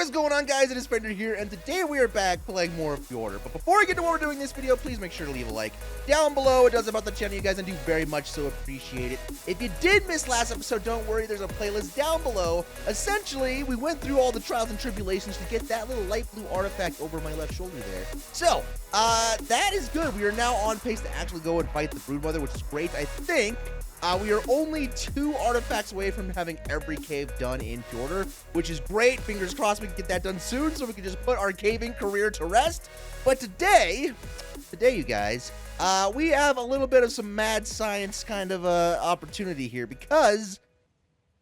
What is going on, guys? It is Fender here, and today we are back playing more of Fjordur. But before we get to what we're doing in this video, please make sure to leave a like down below. It does help out the channel, you guys, and do very much so appreciate it. If you did miss last episode, don't worry, there's a playlist down below. Essentially, we went through all the trials and tribulations to get that little light blue artifact over my left shoulder there. So, that is good. We are now on pace to actually go and fight the broodmother, which is great. I think we are only 2 artifacts away from having every cave done in Fjordur, which is great. Fingers crossed we can get that done soon so we can just put our caving career to rest. But today, you guys, we have a little bit of some mad science kind of opportunity here because,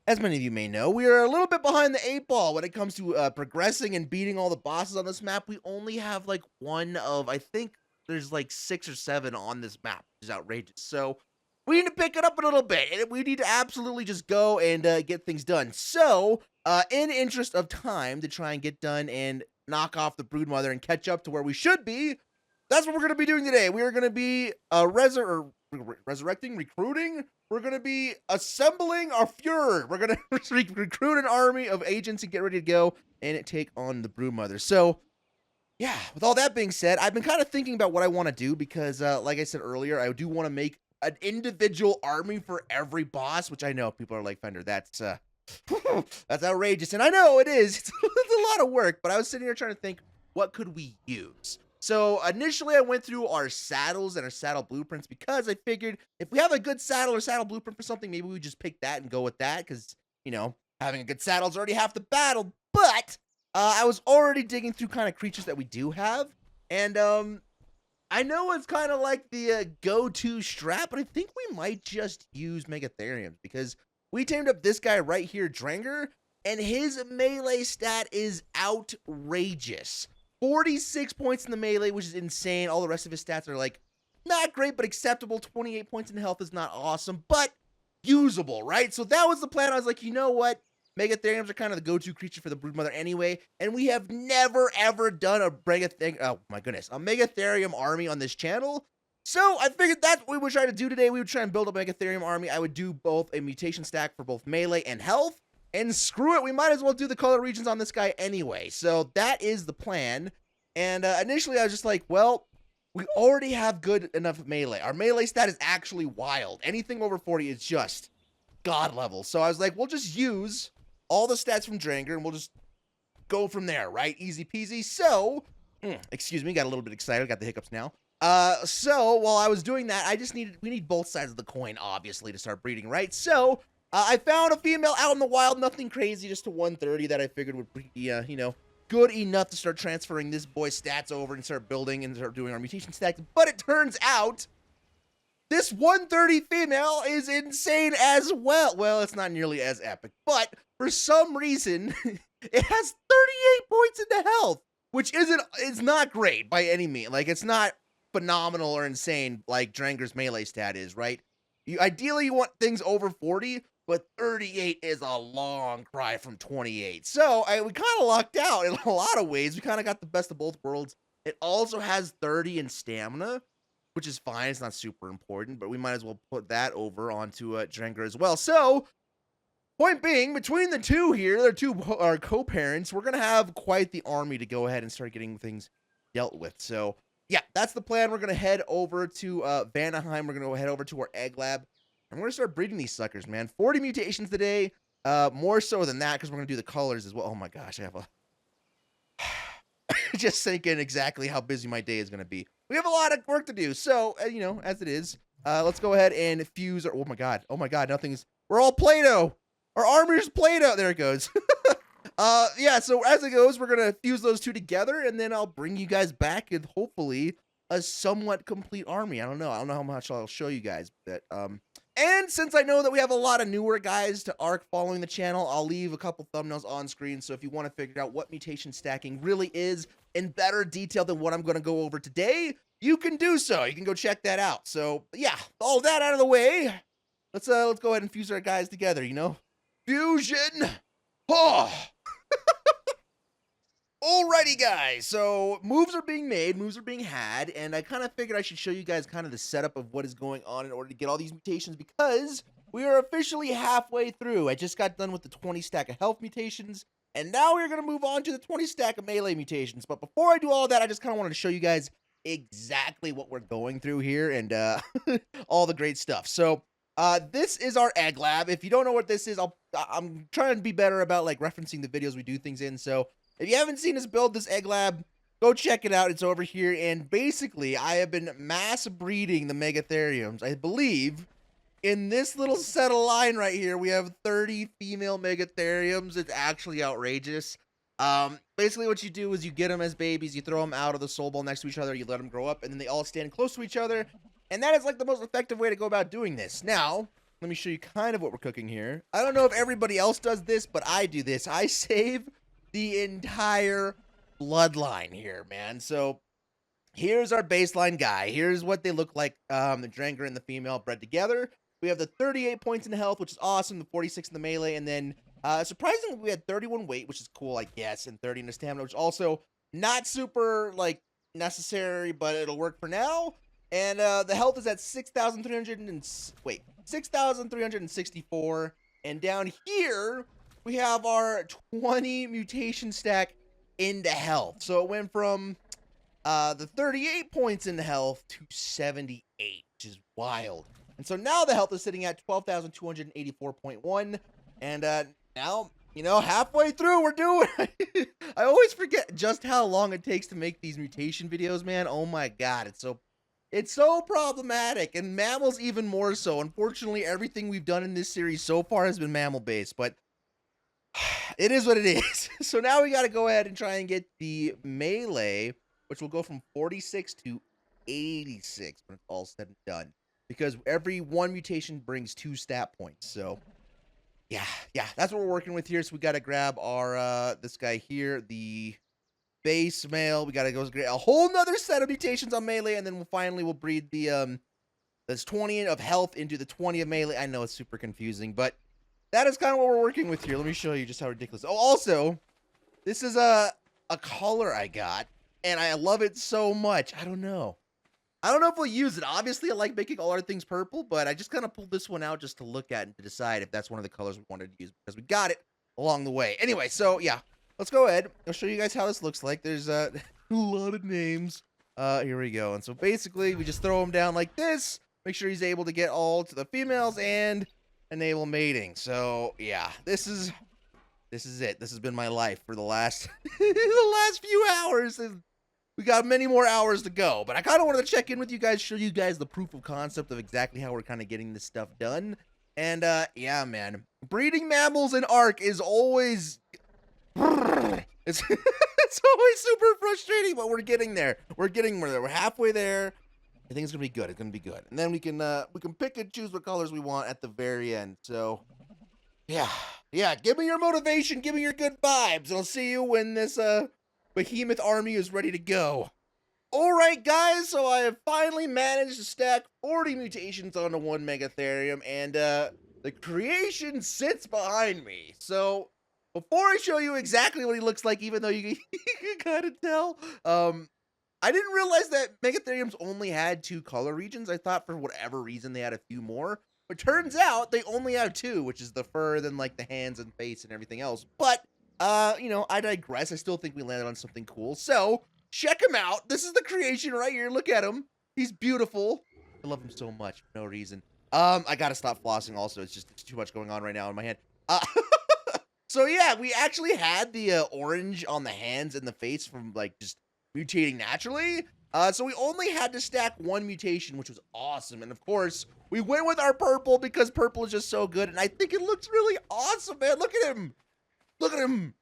as many of you may know, we are a little bit behind the 8 ball when it comes to progressing and beating all the bosses on this map. We only have like one of, I think there's like 6 or 7 on this map, which is outrageous. So we need to pick it up a little bit, and we need to absolutely just go and get things done. So, in interest of time to try and get done and knock off the broodmother and catch up to where we should be, that's what we're going to be doing today. We are going to be resurrecting, recruiting. We're going to be assembling our Fjordur. We're going to recruit an army of agents and get ready to go and take on the broodmother. So, yeah, with all that being said, I've been kind of thinking about what I want to do because, like I said earlier, I do want to make an individual army for every boss, which I know people are like, Fender, that's outrageous. And I know it is. It's a lot of work, but I was sitting here trying to think, what could we use? So initially I went through our saddles and our saddle blueprints because I figured if we have a good saddle or saddle blueprint for something, maybe we just pick that and go with that because, you know, having a good saddle is already half the battle. But I was already digging through kind of creatures that we do have. And I know it's kind of like the go-to strat, but I think we might just use megatheriums because we tamed up this guy right here, Dranger, and his melee stat is outrageous. 46 points in the melee, which is insane. All the rest of his stats are like not great, but acceptable. 28 points in health is not awesome, but usable, right? So that was the plan. I was like, you know what? Megatheriums are kind of the go-to creature for the broodmother anyway, and we have never ever done a megatherium army on this channel. So I figured that's what we would try to do today. We would try and build a megatherium army. I would do both a mutation stack for both melee and health, and screw it, we might as well do the color regions on this guy anyway. So that is the plan. And initially I was just like, well, we already have good enough melee. Our melee stat is actually wild. Anything over 40 is just god level. So I was like, we'll just use all the stats from Dranger, and we'll just go from there, right? Easy peasy. So, excuse me, got a little bit excited. Got the hiccups now. So while I was doing that, we need both sides of the coin, obviously, to start breeding, right? So, I found a female out in the wild, nothing crazy, just a 130 that I figured would be, you know, good enough to start transferring this boy's stats over and start building and start doing our mutation stacks. But it turns out this 130 female is insane as well. Well, it's not nearly as epic, but for some reason, it has 38 points into health, which it's not great by any means. Like, it's not phenomenal or insane like Dranger's melee stat is, right? Ideally, you want things over 40, but 38 is a long cry from 28. So, we kind of lucked out in a lot of ways. We kind of got the best of both worlds. It also has 30 in stamina, which is fine. It's not super important, but we might as well put that over onto Dranger as well. So, point being, between the two here, they're our co-parents, we're going to have quite the army to go ahead and start getting things dealt with. So, yeah, that's the plan. We're going to head over to Vanaheim. We're going to head over to our egg lab, and we're going to start breeding these suckers, man. 40 mutations today, more so than that because we're going to do the colors as well. Oh my gosh, I have a... just thinking exactly how busy my day is going to be. We have a lot of work to do, so, you know, as it is, let's go ahead and fuse our... Oh my god, nothing's... We're all Play-Doh! Our armor's Play-Doh! There it goes. Yeah, so as it goes, we're gonna fuse those two together, and then I'll bring you guys back and hopefully a somewhat complete army. I don't know how much I'll show you guys, but, and since I know that we have a lot of newer guys to ARK following the channel, I'll leave a couple thumbnails on screen, so if you want to figure out what mutation stacking really is in better detail than what I'm going to go over today, you can do so. You can go check that out. So, yeah, all that out of the way, let's go ahead and fuse our guys together, you know? Fusion! Oh! Alrighty, guys, so moves are being made, moves are being had, and I kind of figured I should show you guys kind of the setup of what is going on in order to get all these mutations because we are officially halfway through. I just got done with the 20 stack of health mutations, And now we're going to move on to the 20 stack of melee mutations. But before I do all of that, I just kind of wanted to show you guys exactly what we're going through here and all the great stuff. So this is our egg lab. If you don't know what this is, I'm trying to be better about like referencing the videos we do things in. So if you haven't seen us build this egg lab, go check it out. It's over here. And basically, I have been mass breeding the megatheriums. I believe in this little set of line right here, we have 30 female megatheriums. It's actually outrageous. Basically what you do is you get them as babies, you throw them out of the soul ball next to each other, you let them grow up, and then they all stand close to each other. And that is like the most effective way to go about doing this. Now, let me show you kind of what we're cooking here. I don't know if everybody else does this, but I do this. I save the entire bloodline here, man. So here's our baseline guy. Here's what they look like, the Dranger and the female bred together. We have the 38 points in health, which is awesome, the 46 in the melee, and then surprisingly, we had 31 weight, which is cool, I guess, and 30 in the stamina, which also not super, like, necessary, but it'll work for now. And the health is at 6,364. And down here, we have our 20 mutation stack into health. So it went from the 38 points in health to 78, which is wild. And so now the health is sitting at 12,284.1. And now, you know, halfway through, we're doing I always forget just how long it takes to make these mutation videos, man. Oh my god, it's so problematic, and mammals even more so. Unfortunately, everything we've done in this series so far has been mammal-based, but it is what it is. So now we got to go ahead and try and get the melee, which will go from 46 to 86 when it's all said and done, because every one mutation brings 2 stat points. So yeah, that's what we're working with here. So we got to grab our this guy here, the base male. We got to go get a whole nother set of mutations on melee, and then we'll breed the this 20 of health into the 20 of melee. I know it's super confusing, but that is kind of what we're working with here. Let me show you just how ridiculous. Oh, also, this is a color I got, and I love it so much. I don't know if we'll use it. Obviously, I like making all our things purple, but I just kind of pulled this one out just to look at and to decide if that's one of the colors we wanted to use, because we got it along the way. Anyway, so yeah, let's go ahead. I'll show you guys how this looks like. There's a lot of names. Here we go. And so basically, we just throw him down like this. Make sure he's able to get all to the females and enable mating. So yeah, this is it. This has been my life for the last the last few hours. We got many more hours to go, but I kind of wanted to check in with you guys, show you guys the proof of concept of exactly how we're kind of getting this stuff done. And yeah, man, breeding mammals in ARK is always it's always super frustrating, but we're getting there. We're halfway there. I think it's gonna be good. It's gonna be good, and then we can pick and choose what colors we want at the very end. So yeah, give me your motivation, give me your good vibes, and I'll see you when this behemoth army is ready to go. Alright guys, so I have finally managed to stack 40 mutations onto one megatherium, and the creation sits behind me. So before I show you exactly what he looks like, even though you can kind of tell, I didn't realize that megatheriums only had 2 color regions. I thought for whatever reason they had a few more, but turns out they only have 2, which is the fur, then like the hands and face and everything else. But you know, I digress. I still think we landed on something cool. So check him out. This is the creation right here. Look at him. He's beautiful. I love him so much for no reason. I gotta stop flossing also. It's just too much going on right now in my head. So yeah, we actually had the orange on the hands and the face from like just mutating naturally. So we only had to stack 1 mutation, which was awesome. And of course, we went with our purple because purple is just so good. And I think it looks really awesome, man. Look at him. Look at him.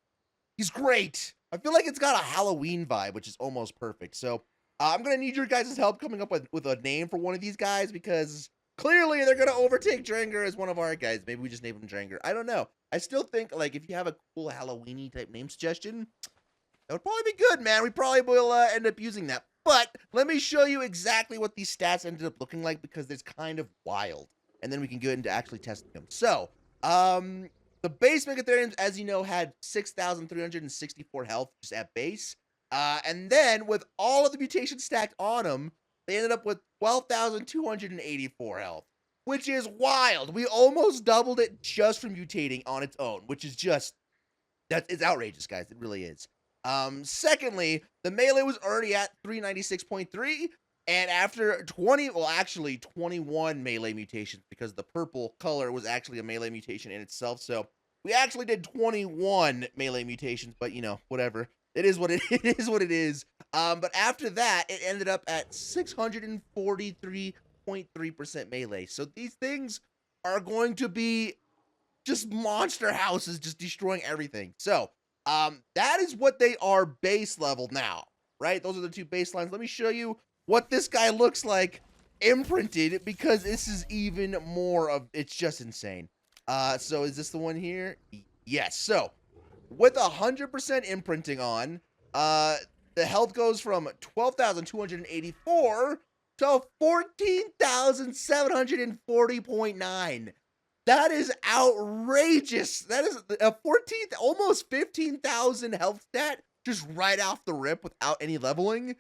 He's great. I feel like it's got a Halloween vibe, which is almost perfect. So I'm going to need your guys' help coming up with a name for one of these guys, because clearly they're going to overtake Dranger as one of our guys. Maybe we just name him Dranger. I don't know. I still think, like, if you have a cool Halloween-y type name suggestion, that would probably be good, man. We probably will end up using that. But let me show you exactly what these stats ended up looking like, because it's kind of wild. And then we can get into actually testing them. So, the base megatheriums, as you know, had 6,364 health just at base. And then with all of the mutations stacked on them, they ended up with 12,284 health, which is wild. We almost doubled it just from mutating on its own, which is just, It's outrageous, guys. It really is. Secondly, the melee was already at 396.3, and after 21 melee mutations, because the purple color was actually a melee mutation in itself. So we actually did 21 melee mutations, but you know, whatever. It is what it is. What it is. But after that, it ended up at 643.3% melee. So these things are going to be just monster houses, just destroying everything. So that is what they are base level now, right? Those are the two baselines. Let me show you what this guy looks like imprinted, because this is even more of, it's just insane. So is this the one here? Yes. So with 100% imprinting on, the health goes from 12,284 to 14,740.9. That is outrageous. That is a 14th, almost 15,000 health stat just right off the rip without any leveling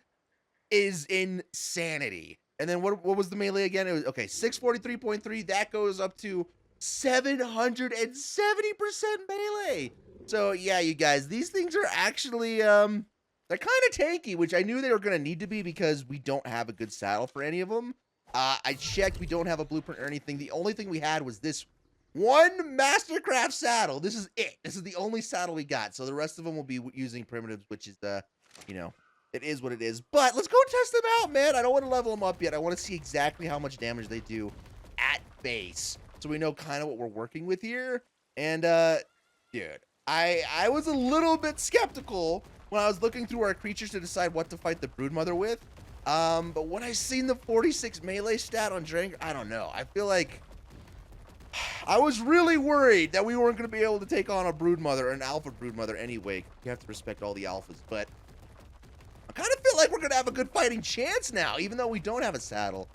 is insanity. And then what was the melee again? It was, okay, 643.3. That goes up to 770% melee. So yeah, you guys, these things are actually they're kind of tanky, which I knew they were going to need to be because we don't have a good saddle for any of them. I checked, we don't have a blueprint or anything. The only thing we had was this one Mastercraft saddle. This is it. This is the only saddle we got. So the rest of them will be using primitives, which is, you know, it is what it is. But let's go test them out, man. I don't want to level them up yet. I want to see exactly how much damage they do at base, so we know kind of what we're working with here. And, dude, I was a little bit skeptical when I was looking through our creatures to decide what to fight the broodmother with. But when I seen the 46 melee stat on Drang, I don't know. I feel like I was really worried that we weren't going to be able to take on a broodmother, an alpha broodmother anyway. You have to respect all the alphas, but I kind of feel like we're going to have a good fighting chance now, even though we don't have a saddle.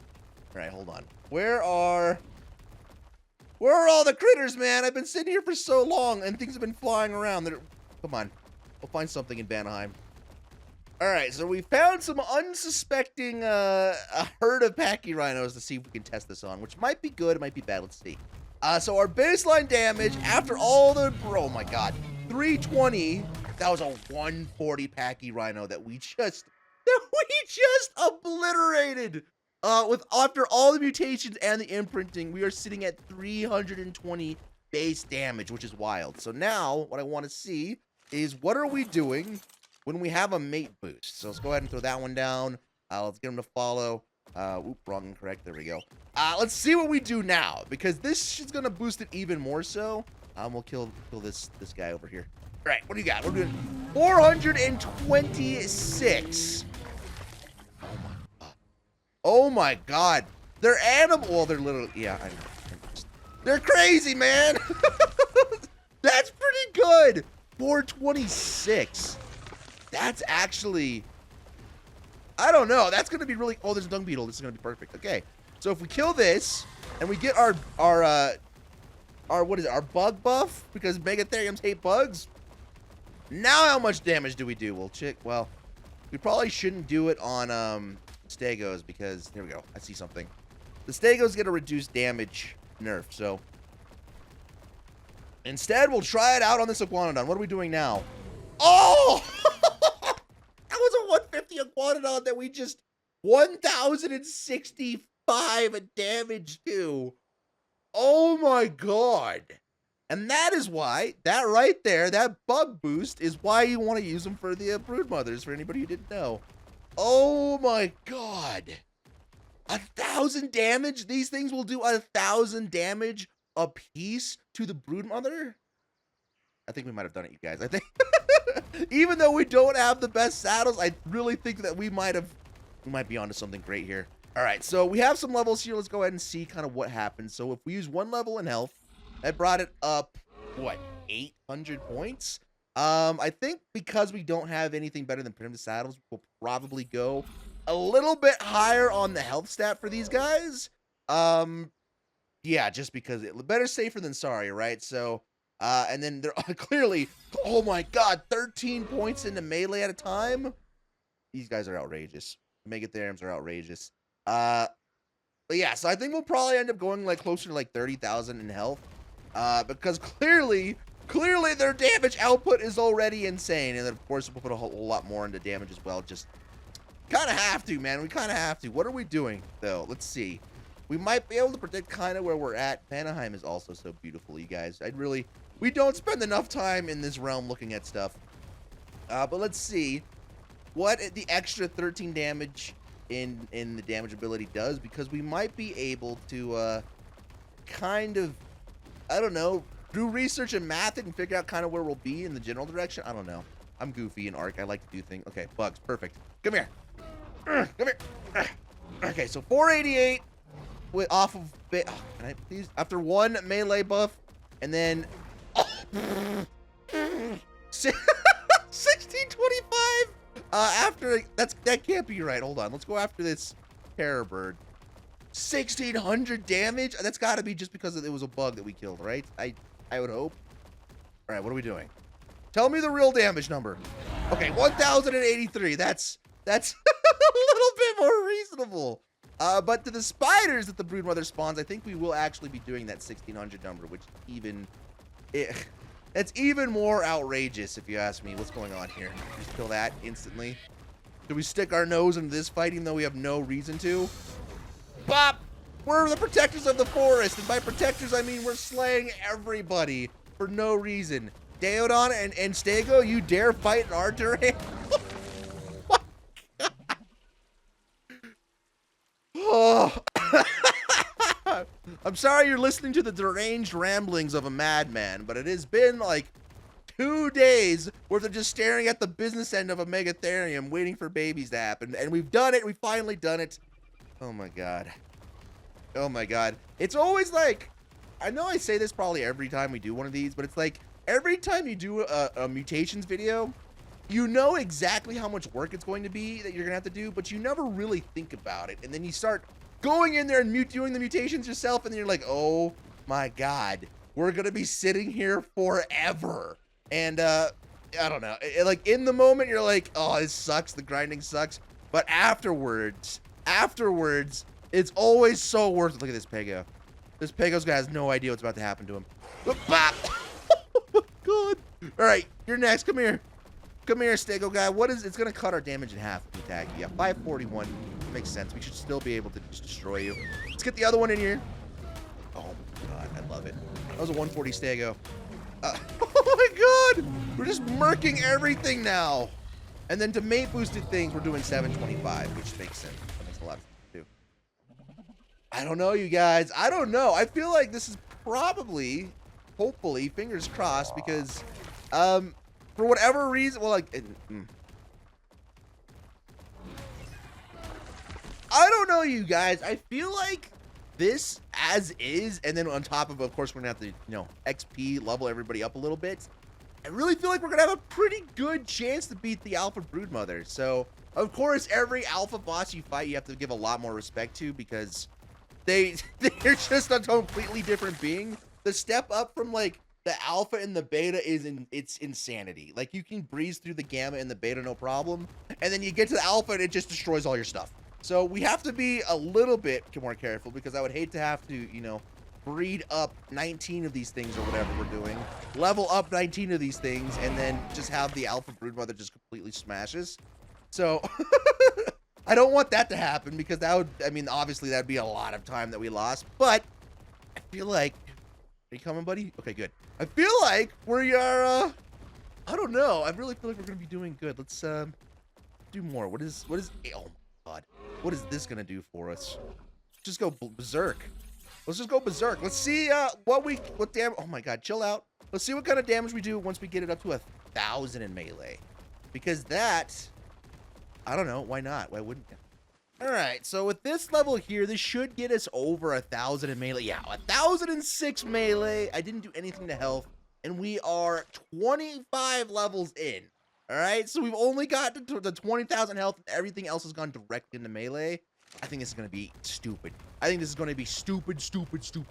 All right, hold on. Where are all the critters, man? I've been sitting here for so long, and things have been flying around. Come on. We'll find something in Vanaheim. All right, so we found some unsuspecting a herd of pachyrhinos to see if we can test this on, which might be good, it might be bad. Let's see. So our baseline damage after all the, oh my god, 320. That was a 140 pachyrhino that we just obliterated. After all the mutations and the imprinting, we are sitting at 320 base damage, which is wild. So now what I want to see is what are we doing when we have a mate boost. So let's go ahead and throw that one down. Let's get him to follow. Oop, wrong and correct. There we go. Let's see what we do now, because this is gonna boost it even more so. We'll kill this guy over here. All right, what do you got? We're doing 426. Oh my god. They're animal. Well, they're literally, yeah, I know. They're crazy, man. That's pretty good. 426. That's actually, I don't know. That's going to be really, oh, there's a dung beetle. This is going to be perfect. Okay. So if we kill this and we get our what is it? Our bug buff, because megatheriums hate bugs. Now how much damage do we do? Well, we probably shouldn't do it on stegos, because here we go. I see something. The stegos get a reduced damage nerf. So instead, we'll try it out on this iguanodon. What are we doing now? Oh! That was a 150 iguanodon that we just 1,065 damage to. Oh my god. And that is why, that right there, that bug boost is why you want to use them for the broodmothers, for anybody who didn't know. Oh my god. 1,000 damage? These things will do 1,000 damage a piece to the broodmother? I think we might have done it, you guys. I think even though we don't have the best saddles, I really think that we might be onto something great here. All right, so we have some levels here. Let's go ahead and see kind of what happens. So if we use one level in health, that brought it up, what, 800 points? I think because we don't have anything better than primitive saddles, we'll probably go a little bit higher on the health stat for these guys. Yeah, just because better safer than sorry, right? So, and then they're clearly, oh my god, 13 points into melee at a time. These guys are outrageous. Megatheriums are outrageous. But yeah, so I think we'll probably end up going like closer to like 30,000 in health. Because clearly Clearly, their damage output is already insane. And then, of course, we'll put a whole lot more into damage as well. Just kind of have to, man. We kind of have to. What are we doing, though? Let's see. We might be able to predict kind of where we're at. Vanaheim is also so beautiful, you guys. We don't spend enough time in this realm looking at stuff. But let's see what the extra 13 damage in the damage ability does, because we might be able to kind of, I don't know, do research and math it and figure out kind of where we'll be in the general direction. I don't know. I'm goofy in ARK. I like to do things. Okay, bugs. Perfect. Come here. Come here. Okay, so 488 off of... can I please? After one melee buff, and then... 1625 after... That can't be right. Hold on. Let's go after this terror bird. 1600 damage? That's got to be just because it was a bug that we killed, right? I would hope. All right, what are we doing? Tell me the real damage number. Okay, 1083. That's a little bit more reasonable. But to the spiders that the broodmother spawns, I think we will actually be doing that 1600 number, which that's even more outrageous if you ask me. What's going on here? Just kill that instantly. Do we stick our nose into this fight even though we have no reason to? Bop! We're the protectors of the forest, and by protectors I mean we're slaying everybody for no reason. Deodon and Stego, you dare fight in our terrain? Oh. I'm sorry you're listening to the deranged ramblings of a madman, but it has been like 2 days worth of just staring at the business end of a megatherium waiting for babies to happen. And we've done it. We've finally done it. Oh my god. Oh my god. It's always like, I know I say this probably every time we do one of these, but it's like every time you do a mutations video, you know exactly how much work it's going to be that you're gonna have to do, but you never really think about it. And then you start going in there and doing the mutations yourself, and then you're like, oh my god, we're gonna be sitting here forever. And I don't know, like in the moment you're like, oh, this sucks, the grinding sucks, but afterwards it's always so worth it. Look at this Pego. This Pego's guy has no idea what's about to happen to him. Bop! Oh my god. All right, you're next. Come here. Come here, Stego guy. What is... It's going to cut our damage in half if we attack you. Yeah, 541. Makes sense. We should still be able to just destroy you. Let's get the other one in here. Oh my god, I love it. That was a 140 Stego. Oh my god! We're just murking everything now. And then to mate boosted things, we're doing 725, which makes sense. That makes a lot of sense too. I don't know, you guys. I don't know. I feel like this is probably, hopefully, fingers crossed, because for whatever reason, well, like, I don't know, you guys. I feel like this as is, and then on top of course, we're gonna have to, you know, XP level everybody up a little bit. I really feel like we're gonna have a pretty good chance to beat the alpha broodmother. So, of course, every alpha boss you fight, you have to give a lot more respect to, because they're just a completely different being. The step up from like the alpha and the beta it's insanity. Like, you can breeze through the gamma and the beta no problem, and then you get to the alpha and it just destroys all your stuff. So we have to be a little bit more careful, because I would hate to have to, you know, breed up 19 of these things or whatever we're doing, level up 19 of these things, and then just have the alpha broodmother just completely smashes. So I don't want that to happen, because that would, I mean, obviously that'd be a lot of time that we lost, but I feel like, are you coming, buddy? Okay, good. I feel like we are, I don't know. I really feel like we're going to be doing good. Let's do more. What is, oh my god. What is this going to do for us? Just go berserk. Let's just go berserk. Let's see what damage. Oh my god, chill out. Let's see what kind of damage we do once we get it up to 1,000 in melee. Because that, I don't know, why not? Why wouldn't you? All right, so with this level here, this should get us over 1,000 in melee. Yeah, 1,006 melee. I didn't do anything to health, and we are 25 levels in. All right, so we've only got to the 20,000 health, and everything else has gone direct into melee. I think this is going to be stupid. I think this is going to be stupid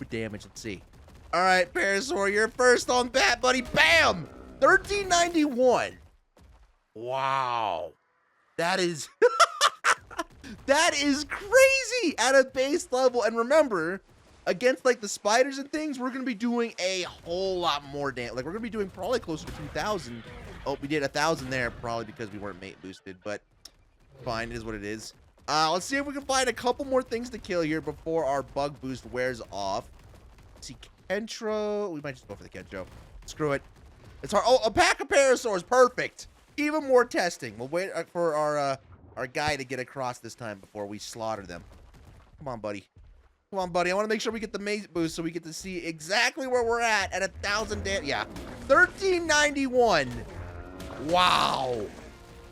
damage. Let's see. All right, Parasaur, you're first on bat, buddy. Bam! 1391. Wow. That is... that is crazy at a base level. And remember, against like the spiders and things, we're gonna be doing a whole lot more damage. Like we're gonna be doing probably closer to 2,000. Oh, we did 1,000 there, probably because we weren't mate boosted, but fine, it is what it is. Let's see if we can find a couple more things to kill here before our bug boost wears off. Let's see, Kentro. We might just go for the Kentro. Screw it. It's hard. Oh, a pack of parasaurs. Perfect. Even more testing. We'll wait for our guy to get across this time before we slaughter them. Come on, buddy. Come on, buddy. I want to make sure we get the mate boost so we get to see exactly where we're at 1,000 damage. Yeah. 1391. Wow.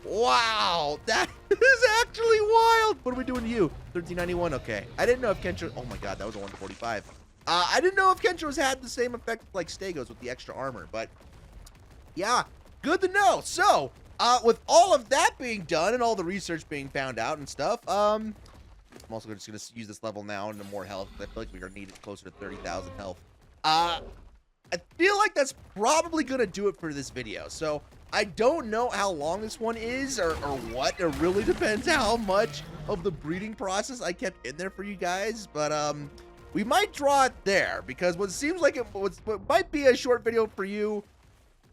Wow. That is actually wild. What are we doing to you? 1391. Okay. I didn't know if Kentro... Oh, my God. That was a 145. I didn't know if Kentro's had the same effect like Stegos with the extra armor, but yeah, good to know. So, with all of that being done and all the research being found out and stuff, I'm also just going to use this level now into more health. I feel like we're going to need it closer to 30,000 health. I feel like that's probably going to do it for this video. So, I don't know how long this one is or what. It really depends how much of the breeding process I kept in there for you guys, but we might draw it there because what seems like what might be a short video for you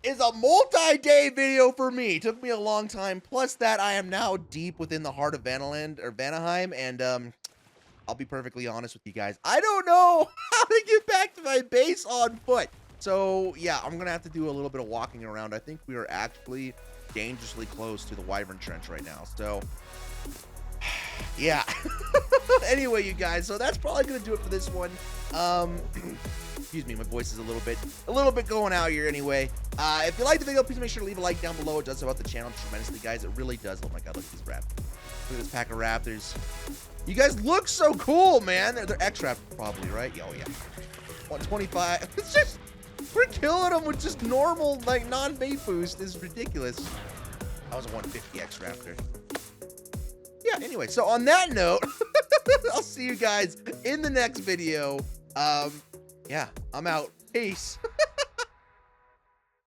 is a multi-day video for me. It took me a long time. Plus that I am now deep within the heart of Vanaheim, and I'll be perfectly honest with you guys. I don't know how to get back to my base on foot. So yeah, I'm gonna have to do a little bit of walking around. I think we are actually dangerously close to the Wyvern Trench right now. So yeah. Anyway, you guys, so that's probably gonna do it for this one. Excuse me, my voice is a little bit going out here anyway. If you liked the video, please make sure to leave a like down below. It does help out the channel tremendously, guys. It really does. Oh my God, look at these raptors. Look at this pack of raptors. You guys look so cool, man. They're X-Raptors probably, right? Oh yeah. 125. It's just, we're killing them with just normal, like, non-bait boost. This is ridiculous. That was a 150 X-Raptor. Yeah, anyway, so on that note, I'll see you guys in the next video. Yeah, I'm out. Peace.